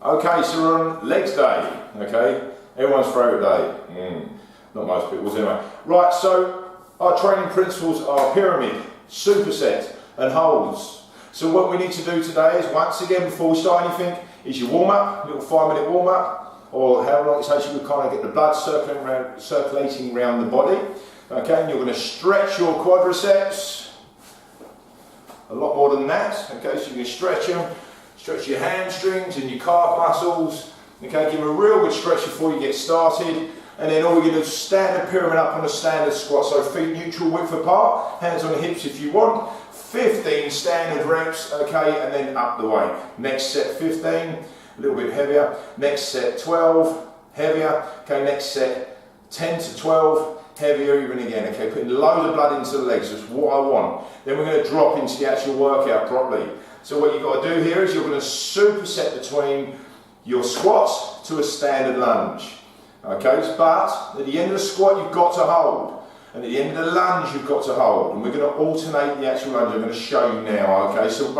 Okay, so we're on legs day, okay? Everyone's favourite day. Not most people's anyway. Right, so our training principles are pyramid, superset and holds. So what we need to do today is, once again, before we start anything, is your warm-up, little 5-minute warm-up, or however long it takes you to kind of get the blood circulating around the body. Okay, and you're going to stretch your quadriceps, a lot more than that. Okay, so you can stretch them, stretch your hamstrings and your calf muscles. Okay, give them a real good stretch before you get started. And then all we're going to do is stand the pyramid up on a standard squat. So feet neutral width apart, hands on the hips if you want. 15 standard reps, okay, and then up the way. Next set 15, a little bit heavier. Next set 12, heavier. Okay, next set 10 to 12, heavier even again. Okay, putting loads of blood into the legs, that's what I want. Then we're going to drop into the actual workout properly. So what you've got to do here is you're going to superset between your squats to a standard lunge. Okay, but at the end of the squat you've got to hold. And at the end of the lunge you've got to hold. And we're going to alternate the actual lunge. I'm going to show you now. Okay, so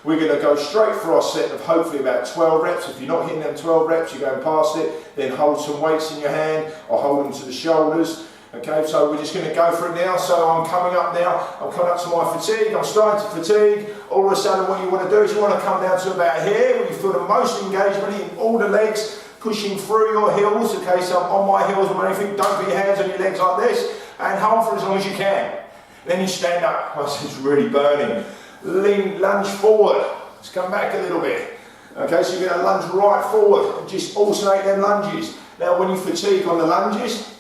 we're going to go straight for our set of hopefully about 12 reps. If you're not hitting them 12 reps, you're going past it, then hold some weights in your hand or hold them to the shoulders. Okay, so we're just going to go for it now. So I'm coming up now, I'm coming up to my fatigue, I'm starting to fatigue. All of a sudden what you want to do is you want to come down to about here, where you feel the most engagement in all the legs, pushing through your heels. Okay, so I'm on my heels or anything, don't put your hands on your legs like this, and hold for as long as you can. Then you stand up, it's really burning. Lean, lunge forward, let's come back a little bit. Okay, so you're going to lunge right forward, and just alternate them lunges. Now when you fatigue on the lunges,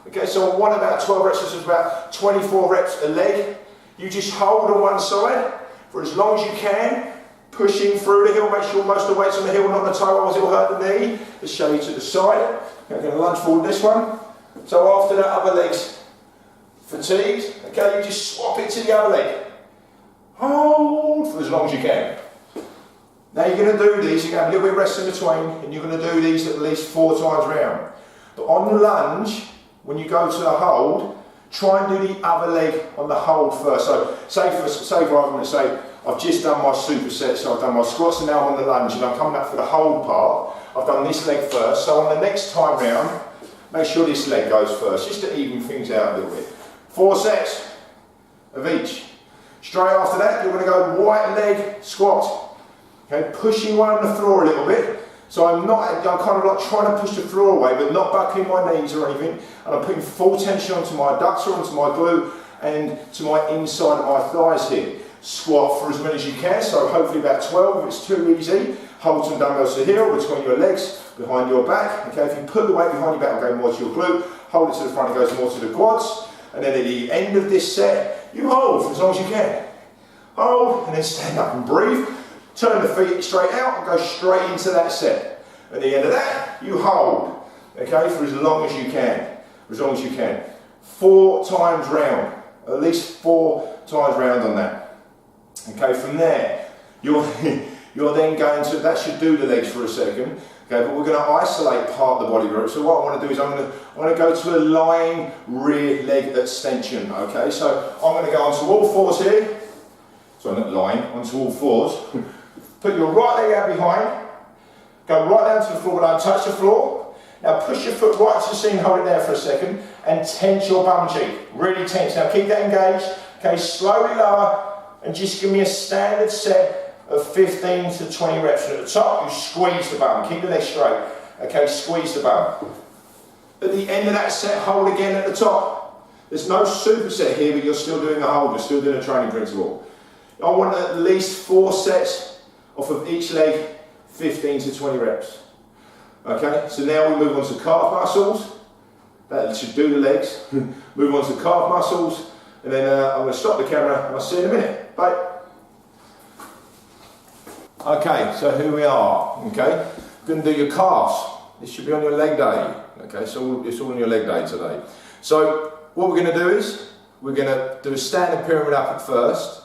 okay, so on one about 12 reps, this is about 24 reps a leg. You just hold on one side for as long as you can, pushing through the heel. Make sure most of the weight's on the heel, not the toe, otherwise it'll hurt the knee. Let's show you to the side. I'm going to lunge forward this one. So after that other leg's fatigued, okay, you just swap it to the other leg. Hold for as long as you can. Now you're going to do these, you're going to have a little bit of rest in between, and you're going to do these at least 4 times round. But on the lunge, when you go to the hold, try and do the other leg on the hold first. So say for argument's sake, I've just done my superset, so I've done my squats and now I'm on the lunge and I'm coming up for the hold part. I've done this leg first, so on the next time round, make sure this leg goes first, just to even things out a little bit. 4 sets of each. Straight after that, you're going to go right leg squat. Okay, pushing one on the floor a little bit. So I'm kind of like trying to push the floor away, but not buckling my knees or anything. And I'm putting full tension onto my adductor, onto my glute, and to my inside of my thighs here. Squat for as many as you can, so hopefully about 12 if it's too easy. Hold some dumbbells to heel between your legs, behind your back. Okay, if you put the weight behind your back, it'll go more to your glute. Hold it to the front, it goes more to the quads. And then at the end of this set, you hold for as long as you can. Hold, and then stand up and breathe. Turn the feet straight out and go straight into that set. At the end of that, you hold, okay, for as long as you can. As long as you can. 4 times round. At least 4 times round on that. Okay, from there, you're then going to, that should do the legs for a second. Okay, but we're going to isolate part of the body group. So what I want to do is I'm going to go to a lying rear leg extension. Okay, so I'm going to go onto all fours here. So I'm not lying, onto all fours. Put your right leg out behind, go right down to the floor, but don't touch the floor. Now push your foot right to the seam, hold it there for a second, and tense your bum cheek, really tense. Now keep that engaged, okay, slowly lower, and just give me a standard set of 15 to 20 reps. And at the top, you squeeze the bum, keep the leg straight, okay, squeeze the bum. At the end of that set, hold again at the top. There's no superset here, but you're still doing a hold, you're still doing a training principle. I want at least 4 sets off of each leg, 15 to 20 reps. Okay, so now we move on to calf muscles. That should do the legs. Move on to calf muscles, and then I'm going to stop the camera and I'll see you in a minute. Bye. Okay, so here we are. Okay, you're going to do your calves. This should be on your leg day. Okay, so it's all on your leg day today. So what we're going to do is we're going to do a standing pyramid up at first.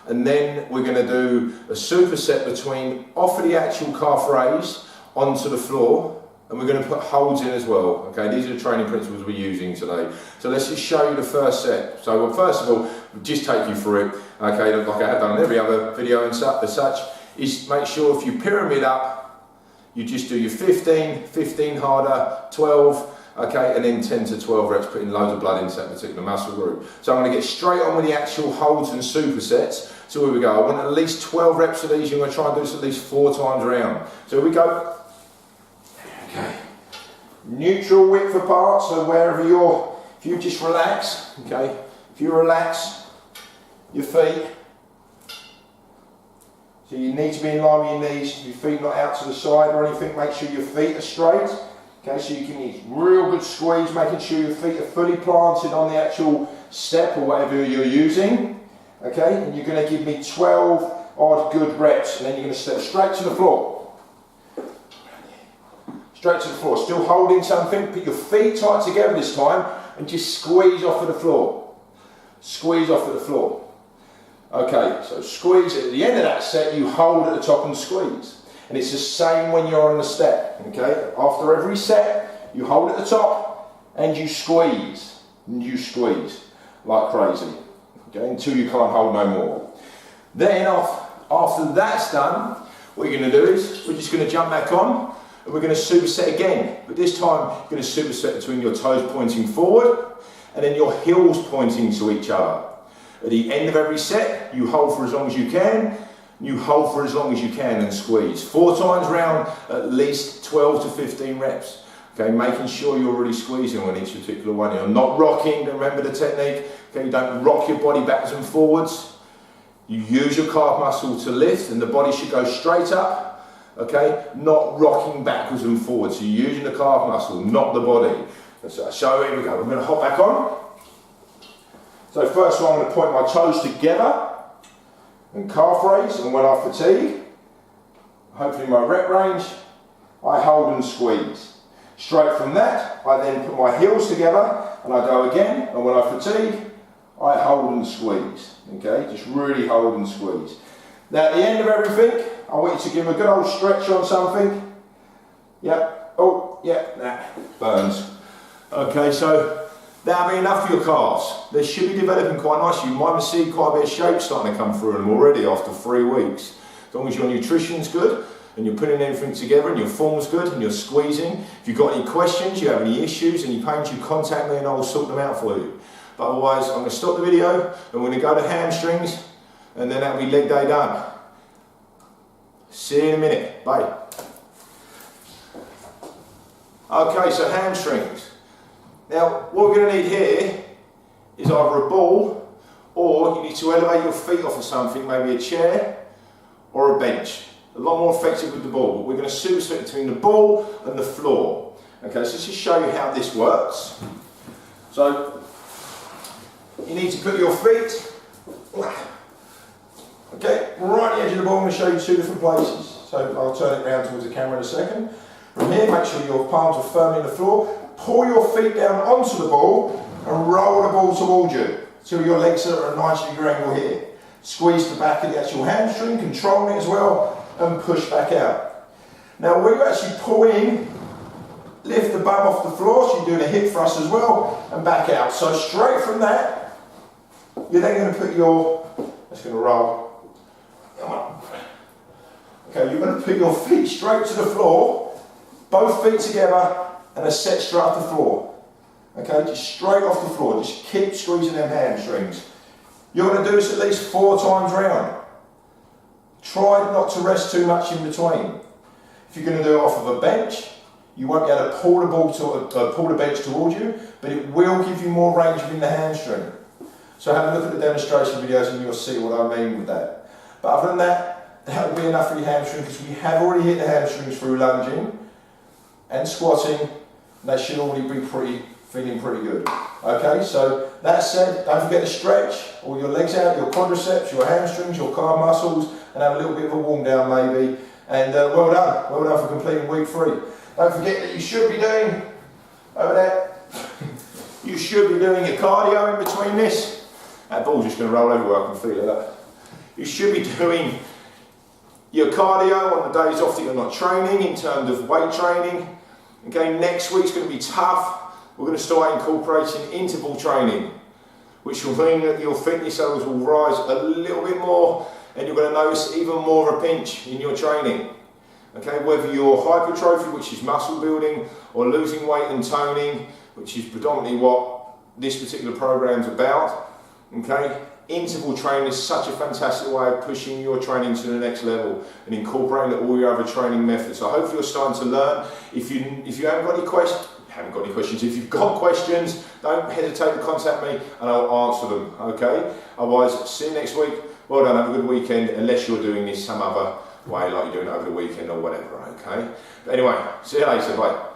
And then we're going to do a superset between off of the actual calf raise onto the floor, and we're going to put holds in as well. Okay, these are the training principles we're using today. So let's just show you the first set. So well, first of all, we'll just take you through it. Okay, like I have done on every other video and as such, is make sure if you pyramid up, you just do your 15, 15 harder, 12, okay, and then 10 to 12 reps, putting loads of blood into that particular muscle group. So I'm going to get straight on with the actual holds and supersets. So here we go. I want at least 12 reps of these. You're going to try and do this at least 4 times around. So here we go. Okay. Neutral width apart, so wherever you're, if you just relax, okay, if you relax your feet, so you need to be in line with your knees, your feet not out to the side or anything, make sure your feet are straight, okay, so you can use real good squeeze, making sure your feet are fully planted on the actual step or whatever you're using, okay, and you're going to give me 12 odd good reps, and then you're going to step straight to the floor. Straight to the floor, still holding something, put your feet tight together this time and just squeeze off of the floor. Squeeze off of the floor. Okay, so squeeze at the end of that set, you hold at the top and squeeze. And it's the same when you're on the step, okay? After every set, you hold at the top and you squeeze. And you squeeze like crazy, okay, until you can't hold no more. Then after that's done, what you're going to do is, we're just going to jump back on. And we're going to superset again, but this time you're going to superset between your toes pointing forward and then your heels pointing to each other. At the end of every set, you hold for as long as you can, you hold for as long as you can and squeeze. 4 times round, at least 12 to 15 reps. Okay, making sure you're really squeezing on each particular one. You're not rocking, remember the technique. Okay, you don't rock your body backwards and forwards. You use your calf muscle to lift and the body should go straight up. Okay, not rocking backwards and forwards. So you're using the calf muscle, not the body. So here we go. I'm going to hop back on. So first one, I'm going to point my toes together and calf raise. And when I fatigue, hopefully my rep range, I hold and squeeze. Straight from that, I then put my heels together and I go again. And when I fatigue, I hold and squeeze. Okay, just really hold and squeeze. Now at the end of everything, I want you to give a good old stretch on something. Yep. Oh, yeah, that burns. Okay, so that'll be enough for your calves. They should be developing quite nicely. You might see quite a bit of shape starting to come through them already after 3 weeks. As long as your nutrition's good and you're putting everything together and your form's good and you're squeezing. If you've got any questions, you have any issues, any pains, you contact me and I'll sort them out for you. But otherwise, I'm going to stop the video and we're going to go to hamstrings and then that'll be leg day done. See you in a minute. Bye. Okay, so hamstrings. Now, what we're going to need here is either a ball or you need to elevate your feet off of something, maybe a chair or a bench. A lot more effective with the ball, but we're going to superset between the ball and the floor. Okay, so let's just show you how this works. So, you need to put your feet, okay, right at the edge of the ball. I'm going to show you 2 different places. So I'll turn it around towards the camera in a second. From here, make sure your palms are firmly in the floor. Pull your feet down onto the ball and roll the ball towards you till your legs are at a 90-degree angle here. Squeeze the back of the actual hamstring, controlling it as well, and push back out. Now when you actually pull in, lift the bum off the floor, so you're doing a hip thrust as well, and back out. So straight from that, you're then going to put your, it's going to roll, come on. Okay, you're going to put your feet straight to the floor, both feet together, and a set straight off the floor. Okay, just straight off the floor, just keep squeezing them hamstrings. You're going to do this at least 4 times round. Try not to rest too much in between. If you're going to do it off of a bench, you won't be able to pull the ball to pull the bench towards you, but it will give you more range within the hamstring. So have a look at the demonstration videos and you'll see what I mean with that. But other than that, that will be enough for your hamstring because we have already hit the hamstrings through lunging and squatting. They should already be feeling pretty good. Okay, so that said, don't forget to stretch all your legs out, your quadriceps, your hamstrings, your calf muscles, and have a little bit of a warm down maybe. And well done for completing week 3. Don't forget that you should be doing, over there, you should be doing your cardio in between this. That ball's just going to roll everywhere, I can feel it. You should be doing your cardio on the days off that you're not training in terms of weight training. Okay, next week's going to be tough. We're going to start incorporating interval training, which will mean that your fitness levels will rise a little bit more and you're going to notice even more of a pinch in your training. Okay, whether you're hypertrophy, which is muscle building, or losing weight and toning, which is predominantly what this particular program's about. Okay, interval training is such a fantastic way of pushing your training to the next level and incorporating all your other training methods. So hopefully you're starting to learn. If you haven't got any questions, if you've got questions, don't hesitate to contact me and I'll answer them. Okay, otherwise, see you next week. Well done, have a good weekend, unless you're doing this some other way, like you're doing it over the weekend or whatever. Okay, but anyway, see you later, bye.